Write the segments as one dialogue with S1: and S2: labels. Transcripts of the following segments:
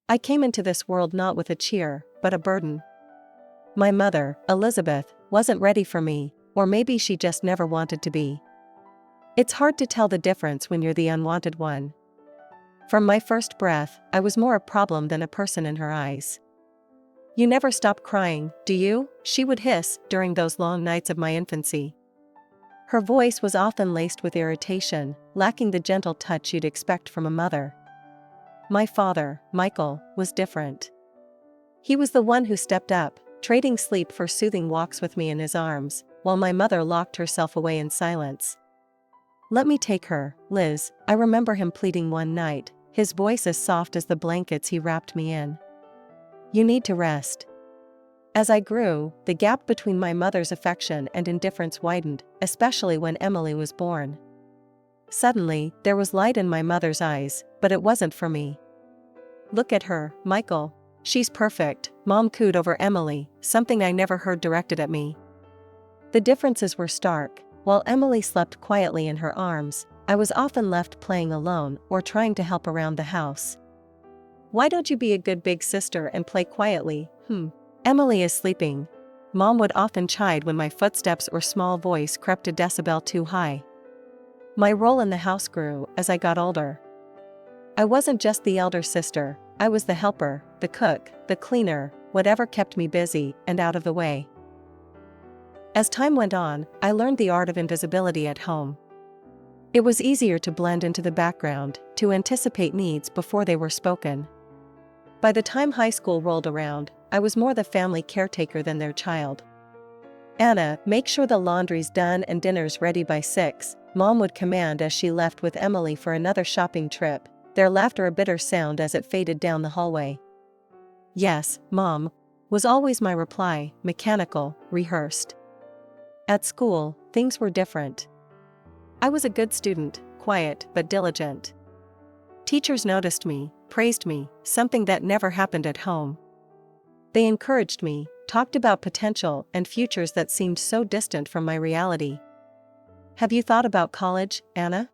S1: I came into this world not with a cheer, but a burden. My mother, Elizabeth, wasn't ready for me, or maybe she just never wanted to be. It's hard to tell the difference when you're the unwanted one. From my first breath, I was more a problem than a person in her eyes. "You never stop crying, do you?" she would hiss during those long nights of my infancy. Her voice was often laced with irritation, lacking the gentle touch you'd expect from a mother. My father, Michael, was different. He was the one who stepped up, trading sleep for soothing walks with me in his arms, while my mother locked herself away in silence. "Let me take her, Liz," I remember him pleading one night, his voice as soft as the blankets he wrapped me in. "You need to rest." As I grew, the gap between my mother's affection and indifference widened, especially when Emily was born. Suddenly, there was light in my mother's eyes, but it wasn't for me. "Look at her, Michael. She's perfect," Mom cooed over Emily, something I never heard directed at me. The differences were stark. While Emily slept quietly in her arms, I was often left playing alone or trying to help around the house. "Why don't you be a good big sister and play quietly? Emily is sleeping." Mom would often chide when my footsteps or small voice crept a decibel too high. My role in the house grew as I got older. I wasn't just the elder sister, I was the helper, the cook, the cleaner, whatever kept me busy and out of the way. As time went on, I learned the art of invisibility at home. It was easier to blend into the background, to anticipate needs before they were spoken. By the time high school rolled around, I was more the family caretaker than their child. "Anna, make sure the laundry's done and dinner's ready by 6, Mom would command as she left with Emily for another shopping trip, their laughter a bitter sound as it faded down the hallway. "Yes, Mom," was always my reply, mechanical, rehearsed. At school, things were different. I was a good student, quiet but diligent. Teachers noticed me, praised me, something that never happened at home. They encouraged me, talked about potential and futures that seemed so distant from my reality. "Have you thought about college, Anna?"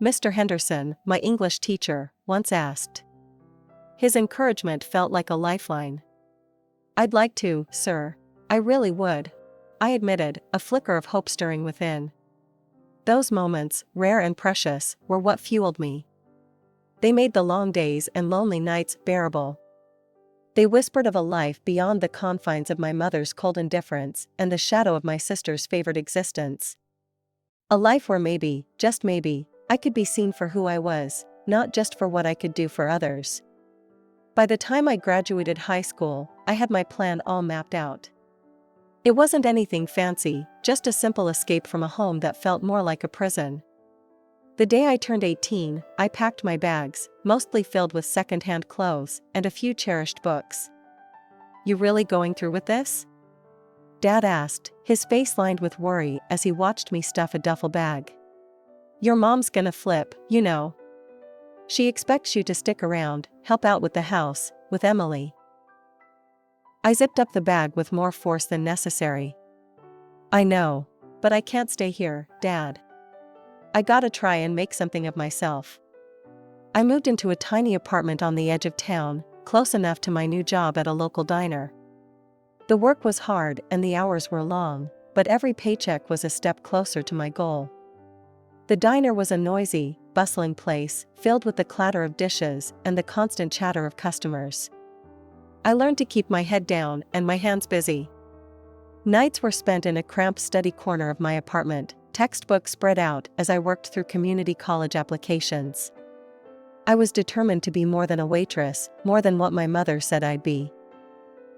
S1: Mr. Henderson, my English teacher, once asked. His encouragement felt like a lifeline. "I'd like to, sir. I really would," I admitted, a flicker of hope stirring within. Those moments, rare and precious, were what fueled me. They made the long days and lonely nights bearable. They whispered of a life beyond the confines of my mother's cold indifference and the shadow of my sister's favored existence. A life where maybe, just maybe, I could be seen for who I was, not just for what I could do for others. By the time I graduated high school, I had my plan all mapped out. It wasn't anything fancy, just a simple escape from a home that felt more like a prison. The day I turned 18, I packed my bags, mostly filled with second-hand clothes and a few cherished books. "You really going through with this?" Dad asked, his face lined with worry as he watched me stuff a duffel bag. "Your mom's gonna flip, you know. She expects you to stick around, help out with the house, with Emily." I zipped up the bag with more force than necessary. "I know. But I can't stay here, Dad. I gotta try and make something of myself." I moved into a tiny apartment on the edge of town, close enough to my new job at a local diner. The work was hard and the hours were long, but every paycheck was a step closer to my goal. The diner was a noisy, bustling place, filled with the clatter of dishes and the constant chatter of customers. I learned to keep my head down and my hands busy. Nights were spent in a cramped study corner of my apartment, textbooks spread out as I worked through community college applications. I was determined to be more than a waitress, more than what my mother said I'd be.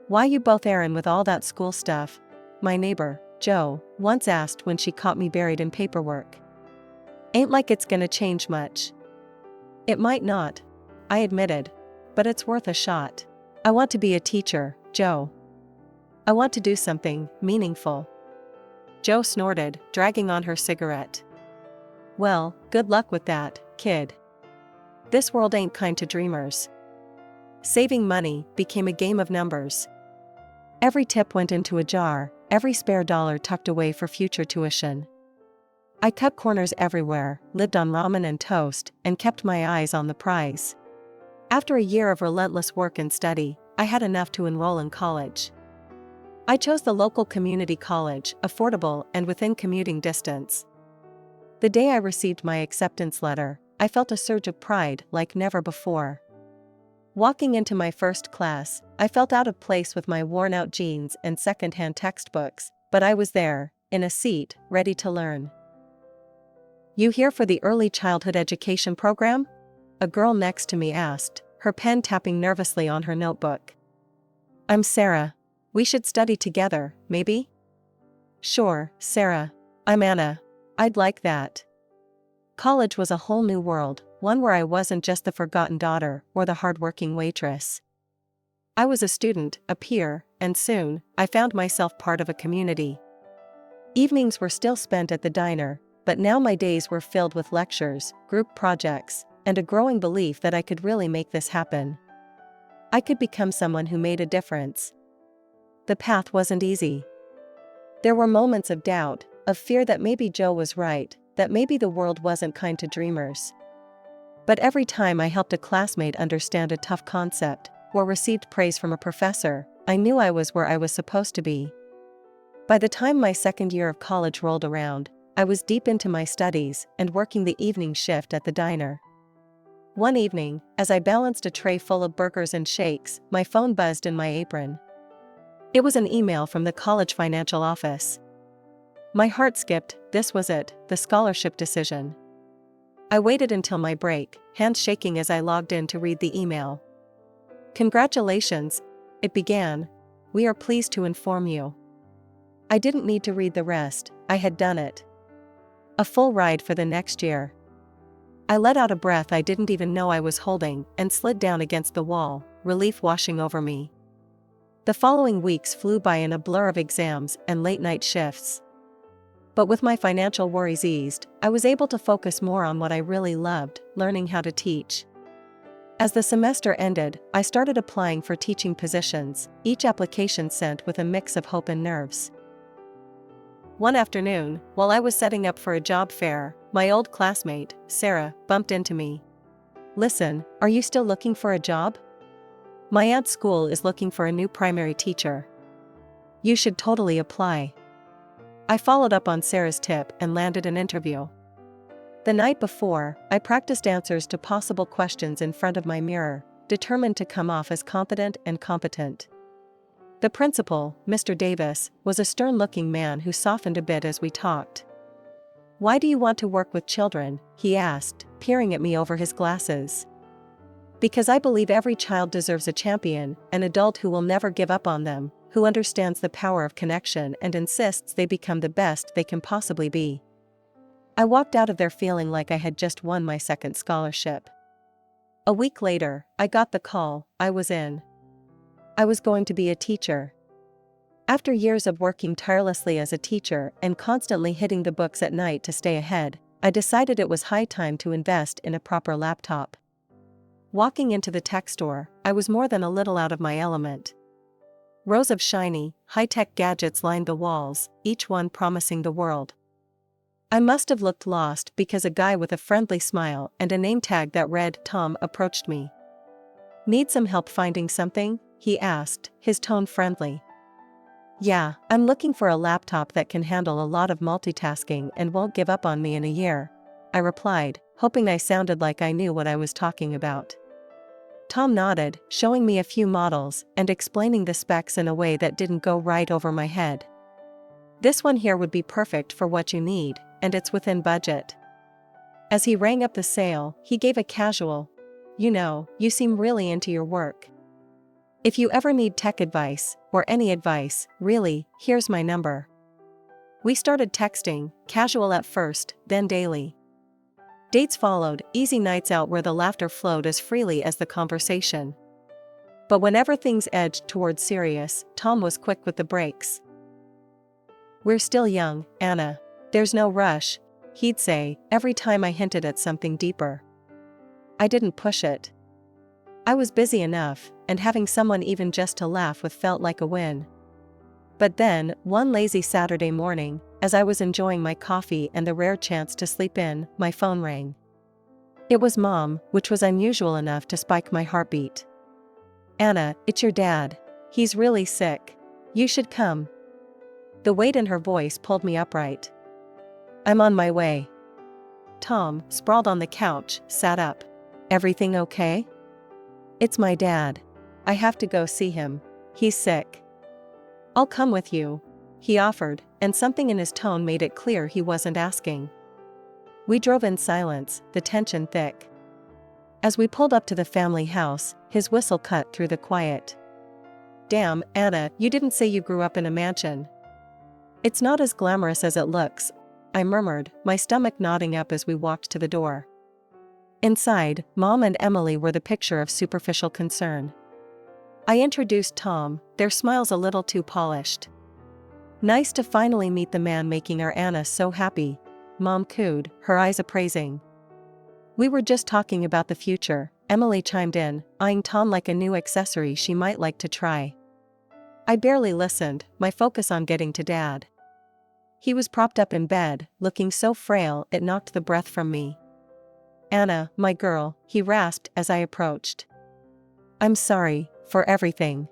S1: "Why you both errand with all that school stuff?" my neighbor, Jo, once asked when she caught me buried in paperwork. "Ain't like it's gonna change much." "It might not," I admitted, "but it's worth a shot. I want to be a teacher, Jo. I want to do something meaningful." Jo snorted, dragging on her cigarette. "Well, good luck with that, kid. This world ain't kind to dreamers." Saving money became a game of numbers. Every tip went into a jar, every spare dollar tucked away for future tuition. I cut corners everywhere, lived on ramen and toast, and kept my eyes on the prize. After a year of relentless work and study, I had enough to enroll in college. I chose the local community college, affordable and within commuting distance. The day I received my acceptance letter, I felt a surge of pride like never before. Walking into my first class, I felt out of place with my worn-out jeans and second-hand textbooks, but I was there, in a seat, ready to learn. "You here for the early childhood education program?" a girl next to me asked, her pen tapping nervously on her notebook. "I'm Sarah. We should study together, maybe?" "Sure, Sarah. I'm Anna. I'd like that." College was a whole new world, one where I wasn't just the forgotten daughter or the hardworking waitress. I was a student, a peer, and soon, I found myself part of a community. Evenings were still spent at the diner, but now my days were filled with lectures, group projects, and a growing belief that I could really make this happen. I could become someone who made a difference. The path wasn't easy. There were moments of doubt, of fear that maybe Joe was right, that maybe the world wasn't kind to dreamers. But every time I helped a classmate understand a tough concept, or received praise from a professor, I knew I was where I was supposed to be. By the time my second year of college rolled around, I was deep into my studies and working the evening shift at the diner. One evening, as I balanced a tray full of burgers and shakes, my phone buzzed in my apron. It was an email from the college financial office. My heart skipped. This was it, the scholarship decision. I waited until my break, hands shaking as I logged in to read the email. "Congratulations," it began. "We are pleased to inform you." I didn't need to read the rest, I had done it. A full ride for the next year. I let out a breath I didn't even know I was holding and slid down against the wall, relief washing over me. The following weeks flew by in a blur of exams and late-night shifts. But with my financial worries eased, I was able to focus more on what I really loved, learning how to teach. As the semester ended, I started applying for teaching positions, each application sent with a mix of hope and nerves. One afternoon, while I was setting up for a job fair, my old classmate, Sarah, bumped into me. "Listen, are you still looking for a job? My aunt's school is looking for a new primary teacher. You should totally apply." I followed up on Sarah's tip and landed an interview. The night before, I practiced answers to possible questions in front of my mirror, determined to come off as confident and competent. The principal, Mr. Davis, was a stern-looking man who softened a bit as we talked. "Why do you want to work with children?" he asked, peering at me over his glasses. "Because I believe every child deserves a champion, an adult who will never give up on them, who understands the power of connection and insists they become the best they can possibly be." I walked out of there feeling like I had just won my second scholarship. A week later, I got the call. I was in. I was going to be a teacher. After years of working tirelessly as a teacher and constantly hitting the books at night to stay ahead, I decided it was high time to invest in a proper laptop. Walking into the tech store, I was more than a little out of my element. Rows of shiny, high-tech gadgets lined the walls, each one promising the world. I must have looked lost because a guy with a friendly smile and a name tag that read Tom approached me. "Need some help finding something?" he asked, his tone friendly. "Yeah, I'm looking for a laptop that can handle a lot of multitasking and won't give up on me in a year," I replied, hoping I sounded like I knew what I was talking about. Tom nodded, showing me a few models and explaining the specs in a way that didn't go right over my head. "This one here would be perfect for what you need, and it's within budget." As he rang up the sale, he gave a casual, "You know, you seem really into your work. If you ever need tech advice, or any advice, really, here's my number." We started texting, casual at first, then daily. Dates followed, easy nights out where the laughter flowed as freely as the conversation. But whenever things edged towards serious, Tom was quick with the brakes. "We're still young, Anna. There's no rush," he'd say, every time I hinted at something deeper. I didn't push it. I was busy enough, and having someone even just to laugh with felt like a win. But then, one lazy Saturday morning, as I was enjoying my coffee and the rare chance to sleep in, my phone rang. It was Mom, which was unusual enough to spike my heartbeat. "Anna, it's your dad. He's really sick. You should come." The weight in her voice pulled me upright. "I'm on my way." Tom, sprawled on the couch, sat up. "Everything okay?" "It's my dad. I have to go see him. He's sick." "I'll come with you," he offered, and something in his tone made it clear he wasn't asking. We drove in silence, the tension thick. As we pulled up to the family house, his whistle cut through the quiet. "Damn, Anna, you didn't say you grew up in a mansion." "It's not as glamorous as it looks," I murmured, my stomach knotting up as we walked to the door. Inside, Mom and Emily were the picture of superficial concern. I introduced Tom, their smiles a little too polished. "Nice to finally meet the man making our Anna so happy," Mom cooed, her eyes appraising. "We were just talking about the future," Emily chimed in, eyeing Tom like a new accessory she might like to try. I barely listened, my focus on getting to Dad. He was propped up in bed, looking so frail it knocked the breath from me. "Anna, my girl," he rasped as I approached. "I'm sorry for everything."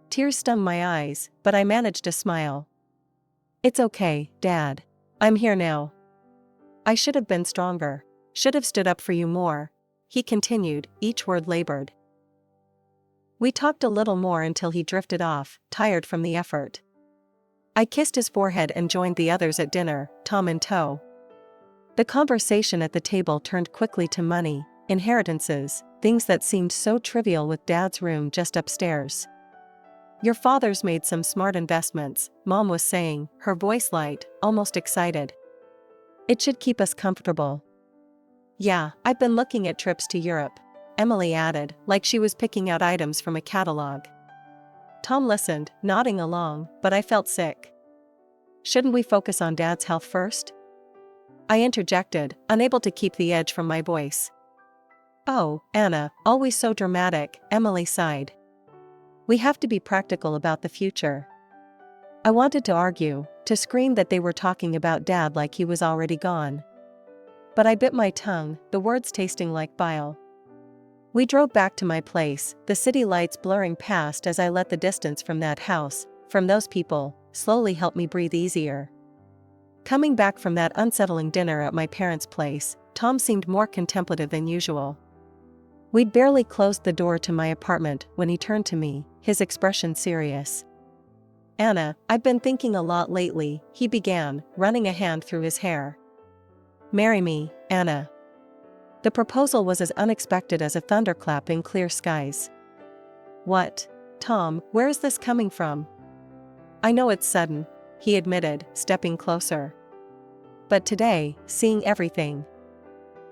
S1: Tears stung my eyes, but I managed to smile. "It's okay, Dad. I'm here now." "I should have been stronger. Should have stood up for you more," he continued, each word labored. We talked a little more until he drifted off, tired from the effort. I kissed his forehead and joined the others at dinner, Tom in tow. The conversation at the table turned quickly to money, inheritances, things that seemed so trivial with Dad's room just upstairs. "Your father's made some smart investments," Mom was saying, her voice light, almost excited. "It should keep us comfortable." "Yeah, I've been looking at trips to Europe," Emily added, like she was picking out items from a catalog. Tom listened, nodding along, but I felt sick. "Shouldn't we focus on Dad's health first?" I interjected, unable to keep the edge from my voice. "Oh, Anna, always so dramatic," Emily sighed. "We have to be practical about the future." I wanted to argue, to scream that they were talking about Dad like he was already gone. But I bit my tongue, the words tasting like bile. We drove back to my place, the city lights blurring past as I let the distance from that house, from those people, slowly help me breathe easier. Coming back from that unsettling dinner at my parents' place, Tom seemed more contemplative than usual. We'd barely closed the door to my apartment when he turned to me, his expression serious. "Anna, I've been thinking a lot lately," he began, running a hand through his hair. "Marry me, Anna." The proposal was as unexpected as a thunderclap in clear skies. "What? Tom, where is this coming from?" "I know it's sudden," he admitted, stepping closer. "But today, seeing everything.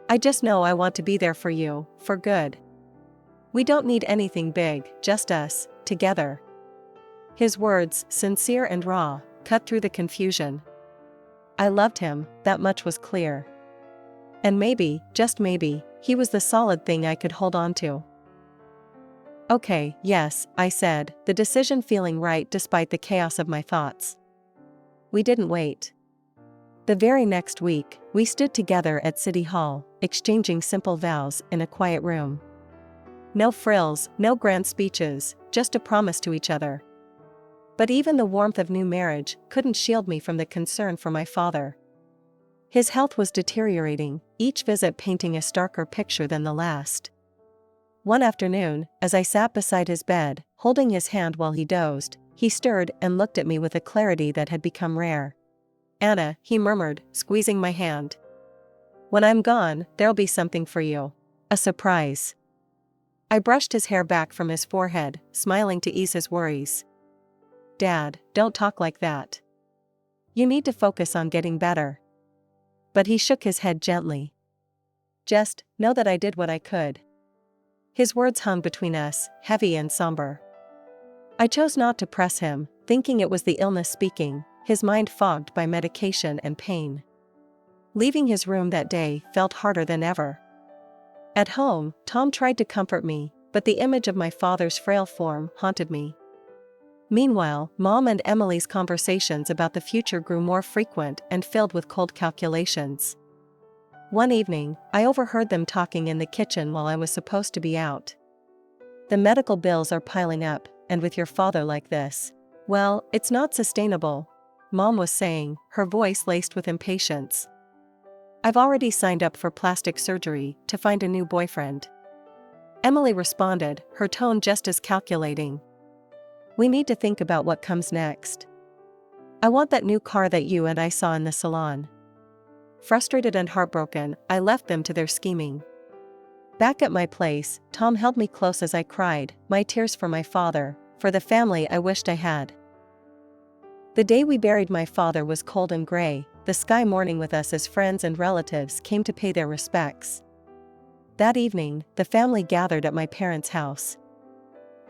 S1: I just know I want to be there for you, for good. We don't need anything big, just us, together." His words, sincere and raw, cut through the confusion. I loved him, that much was clear. And maybe, just maybe, he was the solid thing I could hold on to. "Okay, yes," I said, the decision feeling right despite the chaos of my thoughts. We didn't wait. The very next week, we stood together at City Hall, exchanging simple vows in a quiet room. No frills, no grand speeches, just a promise to each other. But even the warmth of new marriage couldn't shield me from the concern for my father. His health was deteriorating, each visit painting a starker picture than the last. One afternoon, as I sat beside his bed, holding his hand while he dozed, he stirred and looked at me with a clarity that had become rare. "Anna," he murmured, squeezing my hand. "When I'm gone, there'll be something for you. A surprise." I brushed his hair back from his forehead, smiling to ease his worries. "Dad, don't talk like that. You need to focus on getting better." But he shook his head gently. "Just know that I did what I could." His words hung between us, heavy and somber. I chose not to press him, thinking it was the illness speaking, his mind fogged by medication and pain. Leaving his room that day felt harder than ever. At home, Tom tried to comfort me, but the image of my father's frail form haunted me. Meanwhile, Mom and Emily's conversations about the future grew more frequent and filled with cold calculations. One evening, I overheard them talking in the kitchen while I was supposed to be out. The medical bills are piling up, and with your father like this, well, it's not sustainable, Mom was saying, her voice laced with impatience. I've already signed up for plastic surgery to find a new boyfriend. Emily responded, her tone just as calculating. We need to think about what comes next. I want that new car that you and I saw in the salon. Frustrated and heartbroken, I left them to their scheming. Back at my place, Tom held me close as I cried, my tears for my father, for the family I wished I had. The day we buried my father was cold and gray, the sky mourning with us as friends and relatives came to pay their respects. That evening, the family gathered at my parents' house.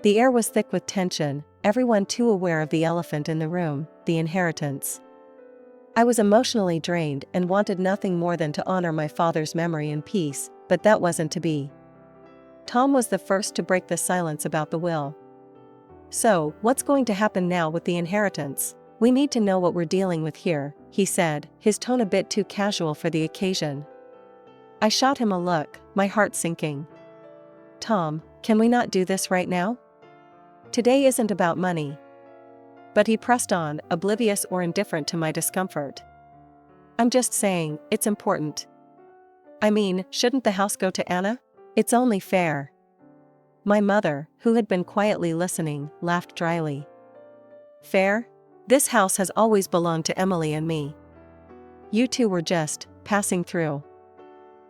S1: The air was thick with tension, everyone too aware of the elephant in the room, the inheritance. I was emotionally drained and wanted nothing more than to honor my father's memory in peace, but that wasn't to be. Tom was the first to break the silence about the will. So, what's going to happen now with the inheritance? We need to know what we're dealing with here, he said, his tone a bit too casual for the occasion. I shot him a look, my heart sinking. Tom, can we not do this right now? Today isn't about money. But he pressed on, oblivious or indifferent to my discomfort. I'm just saying, it's important. I mean, shouldn't the house go to Anna? It's only fair. My mother, who had been quietly listening, laughed dryly. Fair? This house has always belonged to Emily and me. You two were just passing through.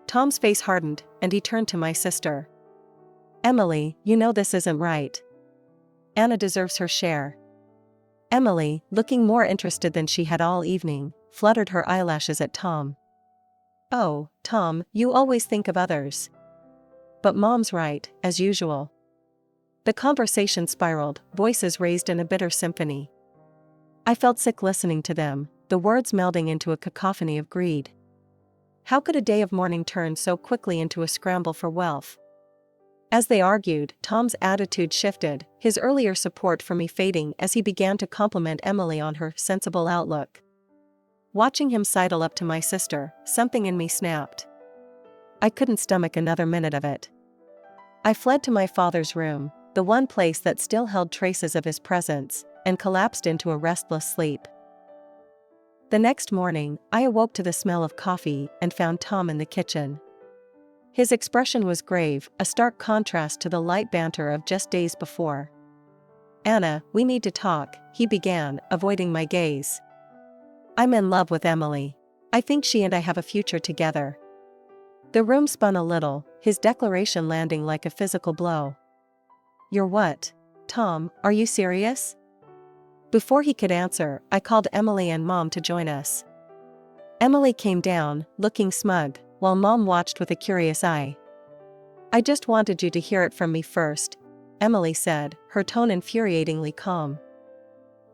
S1: Tom's face hardened, and he turned to my sister. Emily, you know this isn't right. Anna deserves her share. Emily, looking more interested than she had all evening, fluttered her eyelashes at Tom. Oh, Tom, you always think of others. But Mom's right, as usual. The conversation spiraled, voices raised in a bitter symphony. I felt sick listening to them, the words melding into a cacophony of greed. How could a day of mourning turn so quickly into a scramble for wealth? As they argued, Tom's attitude shifted, his earlier support for me fading as he began to compliment Emily on her sensible outlook. Watching him sidle up to my sister, something in me snapped. I couldn't stomach another minute of it. I fled to my father's room, the one place that still held traces of his presence, and collapsed into a restless sleep. The next morning, I awoke to the smell of coffee and found Tom in the kitchen. His expression was grave, a stark contrast to the light banter of just days before. Anna, we need to talk, he began, avoiding my gaze. I'm in love with Emily. I think she and I have a future together. The room spun a little, his declaration landing like a physical blow. You're what? Tom, are you serious? Before he could answer, I called Emily and Mom to join us. Emily came down, looking smug, while Mom watched with a curious eye. I just wanted you to hear it from me first, Emily said, her tone infuriatingly calm.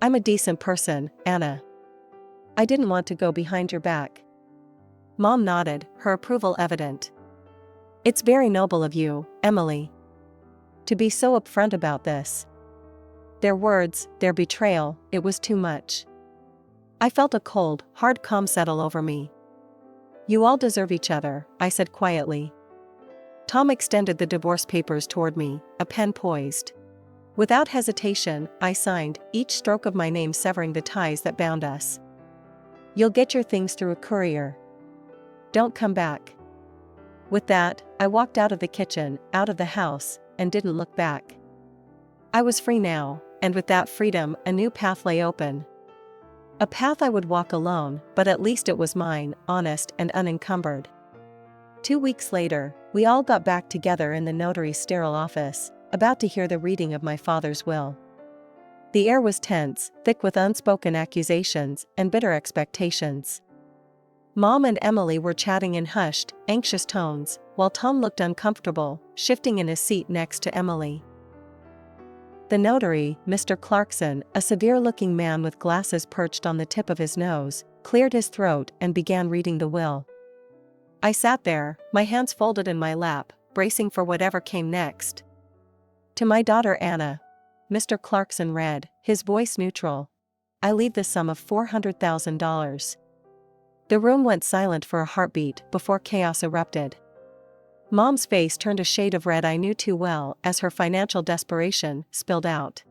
S1: I'm a decent person, Anna. I didn't want to go behind your back. Mom nodded, her approval evident. It's very noble of you, Emily. To be so upfront about this. Their words, their betrayal, it was too much. I felt a cold, hard calm settle over me. You all deserve each other, I said quietly. Tom extended the divorce papers toward me, a pen poised. Without hesitation, I signed, each stroke of my name severing the ties that bound us. You'll get your things through a courier. Don't come back. With that, I walked out of the kitchen, out of the house, and didn't look back. I was free now, and with that freedom, a new path lay open. A path I would walk alone, but at least it was mine, honest and unencumbered. 2 weeks later, we all got back together in the notary's sterile office, about to hear the reading of my father's will. The air was tense, thick with unspoken accusations and bitter expectations. Mom and Emily were chatting in hushed, anxious tones, while Tom looked uncomfortable, shifting in his seat next to Emily. The notary, Mr. Clarkson, a severe-looking man with glasses perched on the tip of his nose, cleared his throat and began reading the will. I sat there, my hands folded in my lap, bracing for whatever came next. To my daughter Anna, Mr. Clarkson read, his voice neutral. I leave the sum of $400,000. The room went silent for a heartbeat before chaos erupted. Mom's face turned a shade of red I knew too well as her financial desperation spilled out.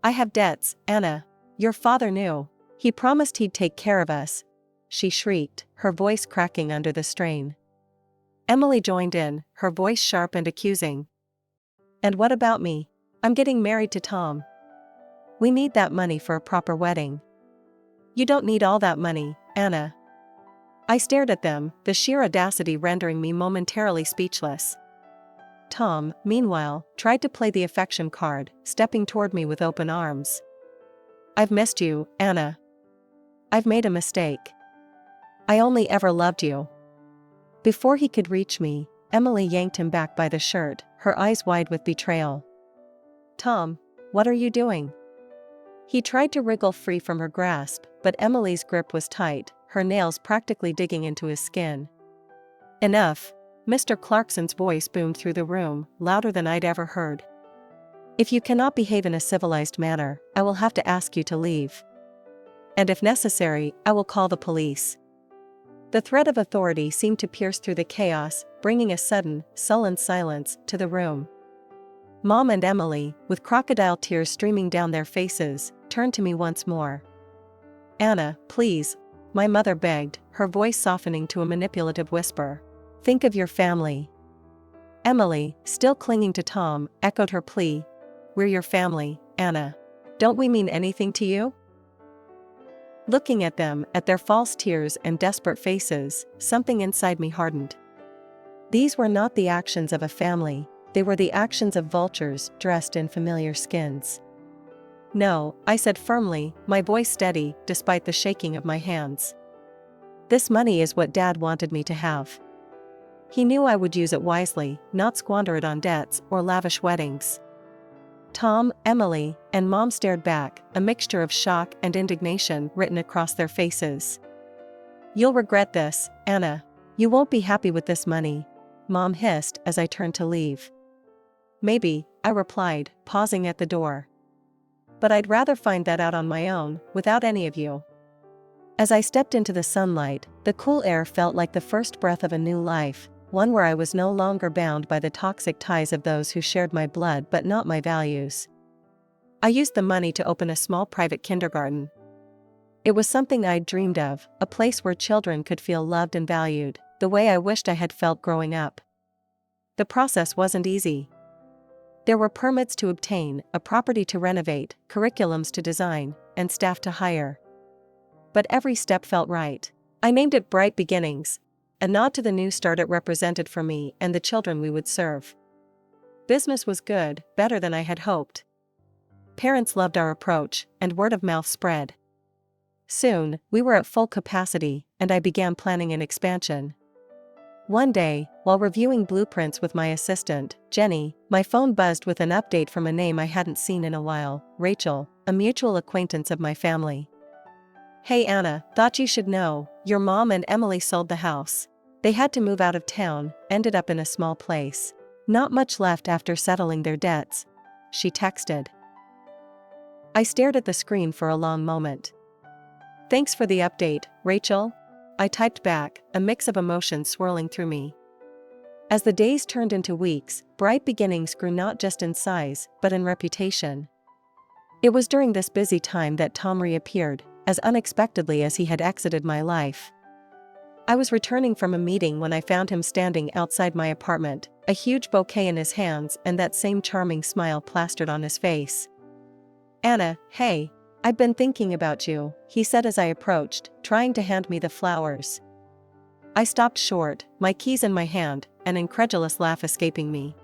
S1: "I have debts, Anna. Your father knew. He promised he'd take care of us," she shrieked, her voice cracking under the strain. Emily joined in, her voice sharp and accusing. "And what about me? I'm getting married to Tom. We need that money for a proper wedding." "You don't need all that money, Anna." I stared at them, the sheer audacity rendering me momentarily speechless. Tom, meanwhile, tried to play the affection card, stepping toward me with open arms. "I've missed you, Anna. I've made a mistake. I only ever loved you." Before he could reach me, Emily yanked him back by the shirt, her eyes wide with betrayal. "Tom, what are you doing?" He tried to wriggle free from her grasp, but Emily's grip was tight, her nails practically digging into his skin. "Enough," Mr. Clarkson's voice boomed through the room, louder than I'd ever heard. "If you cannot behave in a civilized manner, I will have to ask you to leave. And if necessary, I will call the police." The threat of authority seemed to pierce through the chaos, bringing a sudden, sullen silence to the room. Mom and Emily, with crocodile tears streaming down their faces, turned to me once more. "Anna, please," my mother begged, her voice softening to a manipulative whisper. "Think of your family." Emily, still clinging to Tom, echoed her plea. "We're your family, Anna. Don't we mean anything to you?" Looking at them, at their false tears and desperate faces, something inside me hardened. These were not the actions of a family, they were the actions of vultures dressed in familiar skins. "No," I said firmly, my voice steady, despite the shaking of my hands. "This money is what Dad wanted me to have. He knew I would use it wisely, not squander it on debts or lavish weddings." Tom, Emily, and Mom stared back, a mixture of shock and indignation written across their faces. "You'll regret this, Anna. You won't be happy with this money," Mom hissed as I turned to leave. "Maybe," I replied, pausing at the door. "But I'd rather find that out on my own, without any of you." As I stepped into the sunlight, the cool air felt like the first breath of a new life, one where I was no longer bound by the toxic ties of those who shared my blood but not my values. I used the money to open a small private kindergarten. It was something I'd dreamed of, a place where children could feel loved and valued, the way I wished I had felt growing up. The process wasn't easy. There were permits to obtain, a property to renovate, curriculums to design, and staff to hire. But every step felt right. I named it Bright Beginnings, a nod to the new start it represented for me and the children we would serve. Business was good, better than I had hoped. Parents loved our approach, and word of mouth spread. Soon, we were at full capacity, and I began planning an expansion. One day, while reviewing blueprints with my assistant, Jenny, my phone buzzed with an update from a name I hadn't seen in a while, Rachel, a mutual acquaintance of my family. "Hey Anna, thought you should know, your mom and Emily sold the house. They had to move out of town, ended up in a small place. Not much left after settling their debts," she texted. I stared at the screen for a long moment. "Thanks for the update, Rachel," I typed back, a mix of emotions swirling through me. As the days turned into weeks, Bright Beginnings grew not just in size, but in reputation. It was during this busy time that Tom reappeared, as unexpectedly as he had exited my life. I was returning from a meeting when I found him standing outside my apartment, a huge bouquet in his hands and that same charming smile plastered on his face. "Anna, hey, I've been thinking about you," he said as I approached, trying to hand me the flowers. I stopped short, my keys in my hand, an incredulous laugh escaping me.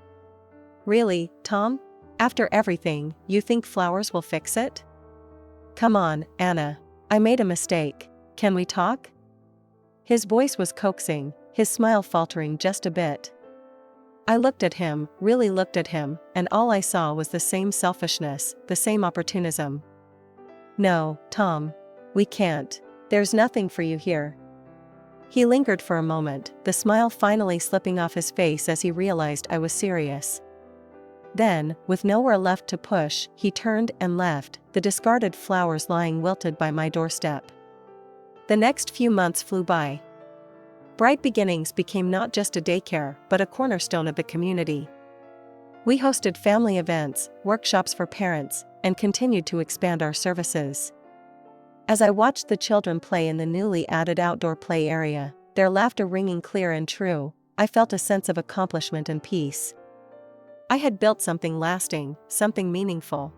S1: "Really, Tom? After everything, you think flowers will fix it? Come on, Anna. I made a mistake. Can we talk?" His voice was coaxing, his smile faltering just a bit. I looked at him, really looked at him, and all I saw was the same selfishness, the same opportunism. "No, Tom. We can't. There's nothing for you here." He lingered for a moment, the smile finally slipping off his face as he realized I was serious. Then, with nowhere left to push, he turned and left, the discarded flowers lying wilted by my doorstep. The next few months flew by. Bright Beginnings became not just a daycare but a cornerstone of the community. We hosted family events, workshops for parents, and continued to expand our services. As I watched the children play in the newly added outdoor play area, their laughter ringing clear and true, I felt a sense of accomplishment and peace. I had built something lasting, something meaningful.